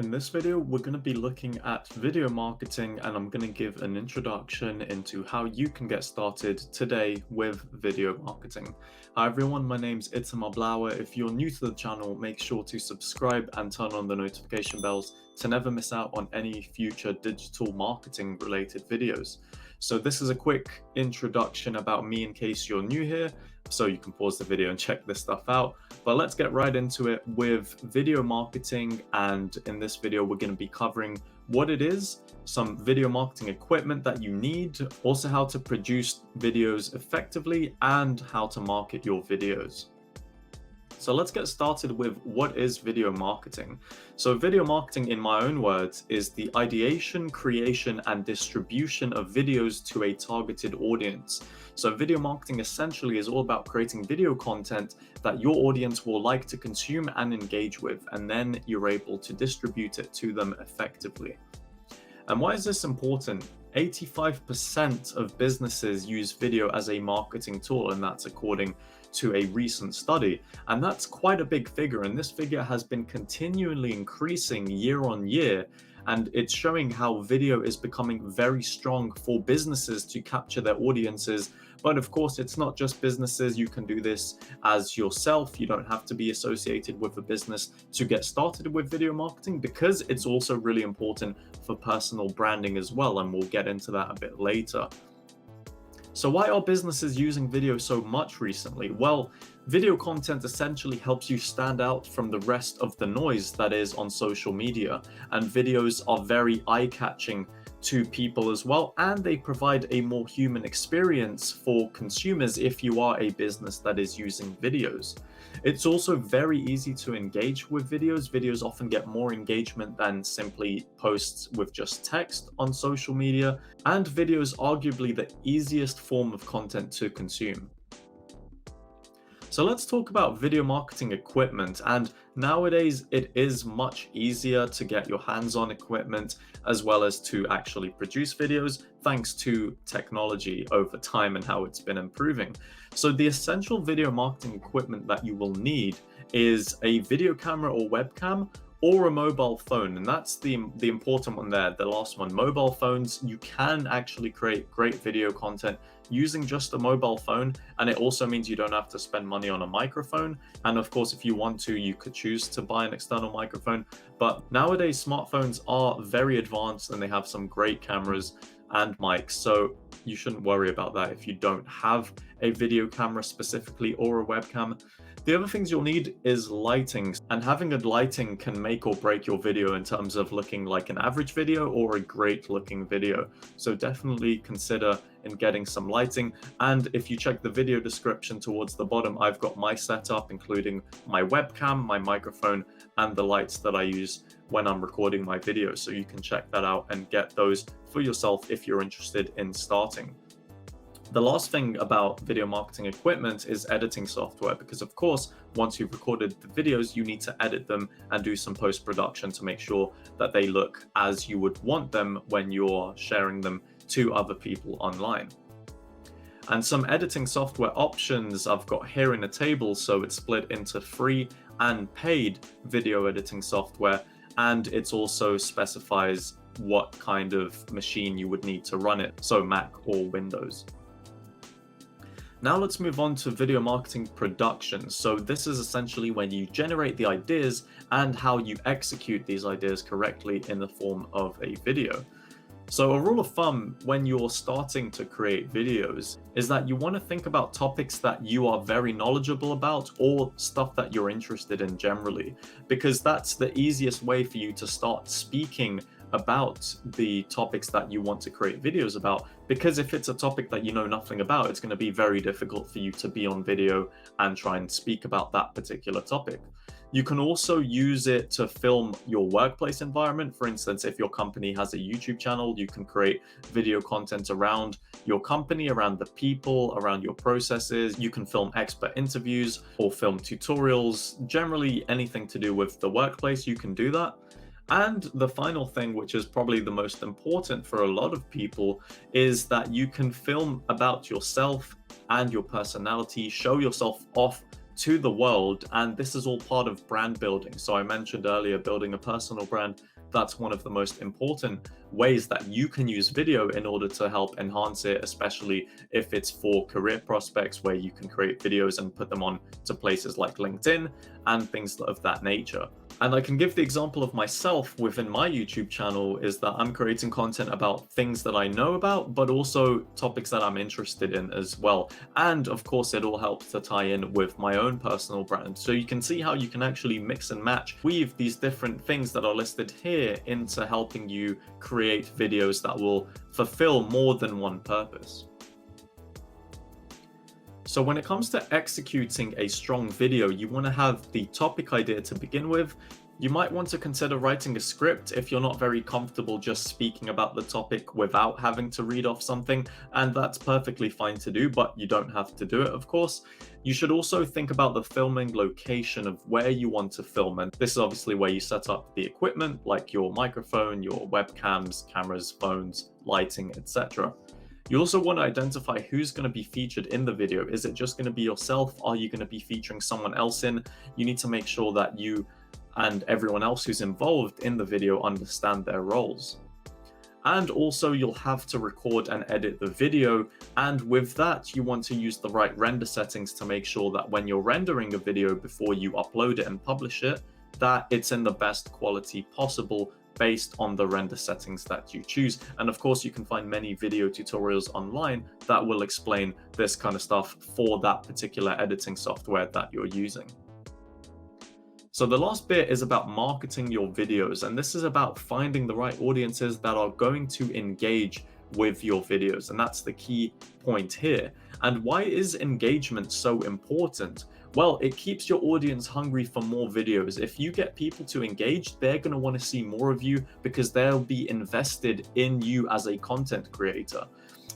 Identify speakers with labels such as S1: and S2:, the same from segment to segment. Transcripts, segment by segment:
S1: In this video, we're going to be looking at video marketing, and I'm going to give an introduction into how you can get started today with video marketing. Hi everyone, my name's Itamar Blauer. If you're new to the channel, make sure to subscribe and turn on the notification bells to never miss out on any future digital marketing related videos. So this is a quick introduction about me in case you're new here, so you can pause the video and check this stuff out. But let's get right into it with video marketing, and in this video we're going to be covering what it is, some video marketing equipment that you need, also how to produce videos effectively, and how to market your videos. So let's get started with what is video marketing. So video marketing, in my own words, is the ideation, creation, and distribution of videos to a targeted audience. So video marketing essentially is all about creating video content that your audience will like to consume and engage with, and then you're able to distribute it to them effectively. And why is this important? 85% of businesses use video as a marketing tool, and that's according to a recent study. And that's quite a big figure, and this figure has been continually increasing year on year, and it's showing how video is becoming very strong for businesses to capture their audiences. But of course, it's not just businesses. You can do this as yourself. You don't have to be associated with a business to get started with video marketing, because it's also really important for personal branding as well, and we'll get into that a bit later. So why are businesses using video so much recently? Well, video content essentially helps you stand out from the rest of the noise that is on social media, and videos are very eye-catching to people as well, and they provide a more human experience for consumers if you are a business that is using videos. It's also very easy to engage with videos. Videos often get more engagement than simply posts with just text on social media, and video is arguably the easiest form of content to consume. So let's talk about video marketing equipment, and nowadays it is much easier to get your hands on equipment as well as to actually produce videos, thanks to technology over time and how it's been improving. So the essential video marketing equipment that you will need is a video camera or webcam, or a mobile phone, and that's the important one there, the last one. Mobile phones, you can actually create great video content using just a mobile phone, and it also means you don't have to spend money on a microphone. And of course, if you want to, you could choose to buy an external microphone. But nowadays, smartphones are very advanced and they have some great cameras and mics, so you shouldn't worry about that if you don't have a video camera specifically or a webcam. The other things you'll need is lighting, and having a lighting can make or break your video in terms of looking like an average video or a great looking video. So definitely consider in getting some lighting. And if you check the video description towards the bottom, I've got my setup, including my webcam, my microphone, and the lights that I use when I'm recording my videos. So you can check that out and get those for yourself if you're interested in starting. The last thing about video marketing equipment is editing software, because of course, once you've recorded the videos, you need to edit them and do some post-production to make sure that they look as you would want them when you're sharing them to other people online. And some editing software options I've got here in a table, so it's split into free and paid video editing software, and it also specifies what kind of machine you would need to run it, so Mac or Windows. Now let's move on to video marketing production. So this is essentially when you generate the ideas and how you execute these ideas correctly in the form of a video. So a rule of thumb when you're starting to create videos is that you want to think about topics that you are very knowledgeable about, or stuff that you're interested in generally, because that's the easiest way for you to start speaking about the topics that you want to create videos about. Because if it's a topic that you know nothing about, it's going to be very difficult for you to be on video and try and speak about that particular topic. You can also use it to film your workplace environment. For instance, if your company has a YouTube channel, you can create video content around your company, around the people, around your processes. You can film expert interviews or film tutorials. Generally, anything to do with the workplace, you can do that. And the final thing, which is probably the most important for a lot of people, is that you can film about yourself and your personality, show yourself off to the world, and this is all part of brand building. So I mentioned earlier, building a personal brand. That's one of the most important ways that you can use video in order to help enhance it, especially if it's for career prospects where you can create videos and put them on to places like LinkedIn and things of that nature. And I can give the example of myself within my YouTube channel is that I'm creating content about things that I know about, but also topics that I'm interested in as well. And of course, it all helps to tie in with my own personal brand. So you can see how you can actually mix and match, weave these different things that are listed here into helping you create videos that will fulfill more than one purpose. So when it comes to executing a strong video, you want to have the topic idea to begin with. You might want to consider writing a script if you're not very comfortable just speaking about the topic without having to read off something, and that's perfectly fine to do, but you don't have to do it, of course. You should also think about the filming location of where you want to film, and this is obviously where you set up the equipment like your microphone, your webcams, cameras, phones, lighting, etc. You also want to identify who's going to be featured in the video. Is it just going to be yourself? Are you going to be featuring someone else in? You need to make sure that you and everyone else who's involved in the video understand their roles. And also you'll have to record and edit the video. And with that, you want to use the right render settings to make sure that when you're rendering a video before you upload it and publish it, that it's in the best quality possible based on the render settings that you choose. And of course, you can find many video tutorials online that will explain this kind of stuff for that particular editing software that you're using. So the last bit is about marketing your videos, and this is about finding the right audiences that are going to engage with your videos, and that's the key point here. And why is engagement so important? Well, it keeps your audience hungry for more videos. If you get people to engage, they're going to want to see more of you because they'll be invested in you as a content creator.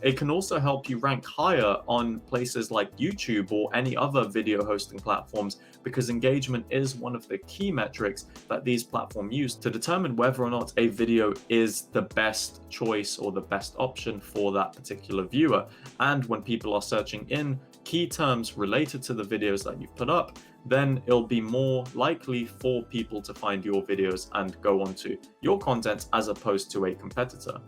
S1: It can also help you rank higher on places like YouTube or any other video hosting platforms, because engagement is one of the key metrics that these platforms use to determine whether or not a video is the best choice or the best option for that particular viewer. And when people are searching in key terms related to the videos that you've put up, then it'll be more likely for people to find your videos and go onto your content as opposed to a competitor.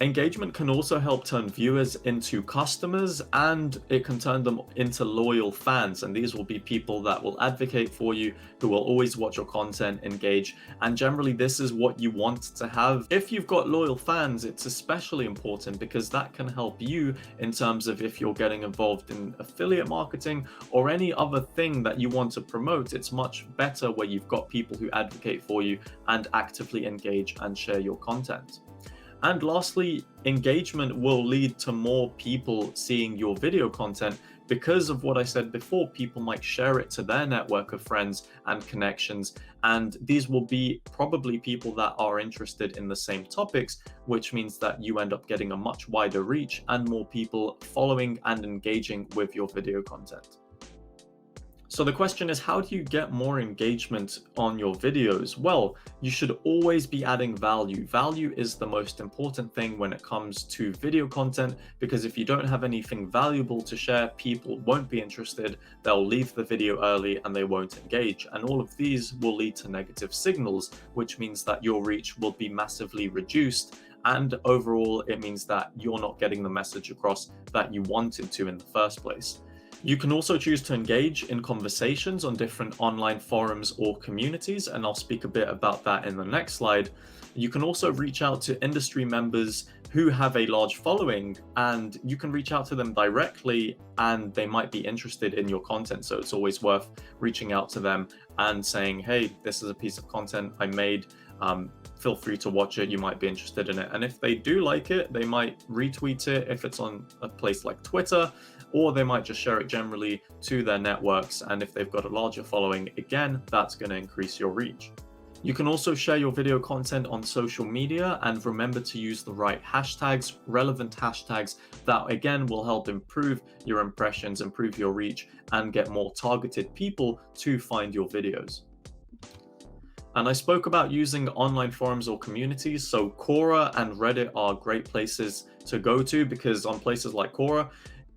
S1: Engagement can also help turn viewers into customers, and it can turn them into loyal fans. And these will be people that will advocate for you, who will always watch your content, engage. And generally, this is what you want to have. If you've got loyal fans, it's especially important because that can help you in terms of if you're getting involved in affiliate marketing or any other thing that you want to promote. It's much better where you've got people who advocate for you and actively engage and share your content. And lastly, engagement will lead to more people seeing your video content because of what I said before. People might share it to their network of friends and connections, and these will be probably people that are interested in the same topics, which means that you end up getting a much wider reach and more people following and engaging with your video content. So the question is, how do you get more engagement on your videos? Well, you should always be adding value. Value is the most important thing when it comes to video content, because if you don't have anything valuable to share, people won't be interested, they'll leave the video early and they won't engage. And all of these will lead to negative signals, which means that your reach will be massively reduced. And overall, it means that you're not getting the message across that you wanted to in the first place. You can also choose to engage in conversations on different online forums or communities, and I'll speak a bit about that in the next slide. You can also reach out to industry members who have a large following, and you can reach out to them directly and they might be interested in your content. So it's always worth reaching out to them and saying, hey, this is a piece of content I made. Feel free to watch it. You might be interested in it. And if they do like it, they might retweet it if it's on a place like Twitter, or they might just share it generally to their networks. And if they've got a larger following, again, that's going to increase your reach. You can also share your video content on social media, and remember to use the right hashtags, relevant hashtags that again will help improve your impressions, improve your reach, and get more targeted people to find your videos. And I spoke about using online forums or communities. So Quora and Reddit are great places to go to, because on places like Quora,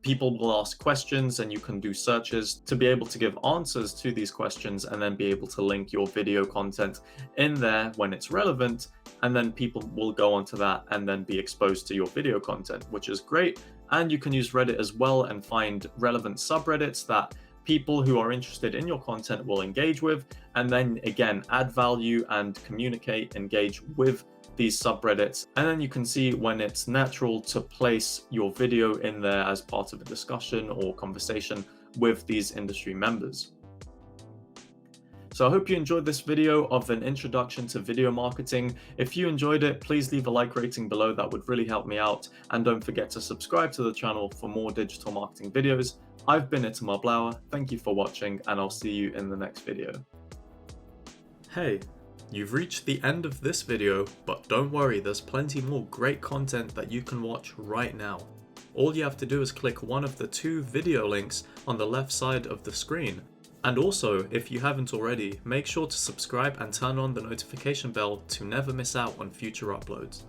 S1: people will ask questions and you can do searches to be able to give answers to these questions and then be able to link your video content in there when it's relevant. And then people will go onto that and then be exposed to your video content, which is great. And you can use Reddit as well and find relevant subreddits that people who are interested in your content will engage with, and then again add value and communicate, engage with these subreddits. And then you can see when it's natural to place your video in there as part of a discussion or conversation with these industry members. So I hope you enjoyed this video of an introduction to video marketing. If you enjoyed it, please leave a like rating below. That would really help me out. And don't forget to subscribe to the channel for more digital marketing videos. I've been Itamar Blauer. Thank you for watching, and I'll see you in the next video. Hey, you've reached the end of this video, but don't worry, there's plenty more great content that you can watch right now. All you have to do is click one of the 2 video links on the left side of the screen. And also, if you haven't already, make sure to subscribe and turn on the notification bell to never miss out on future uploads.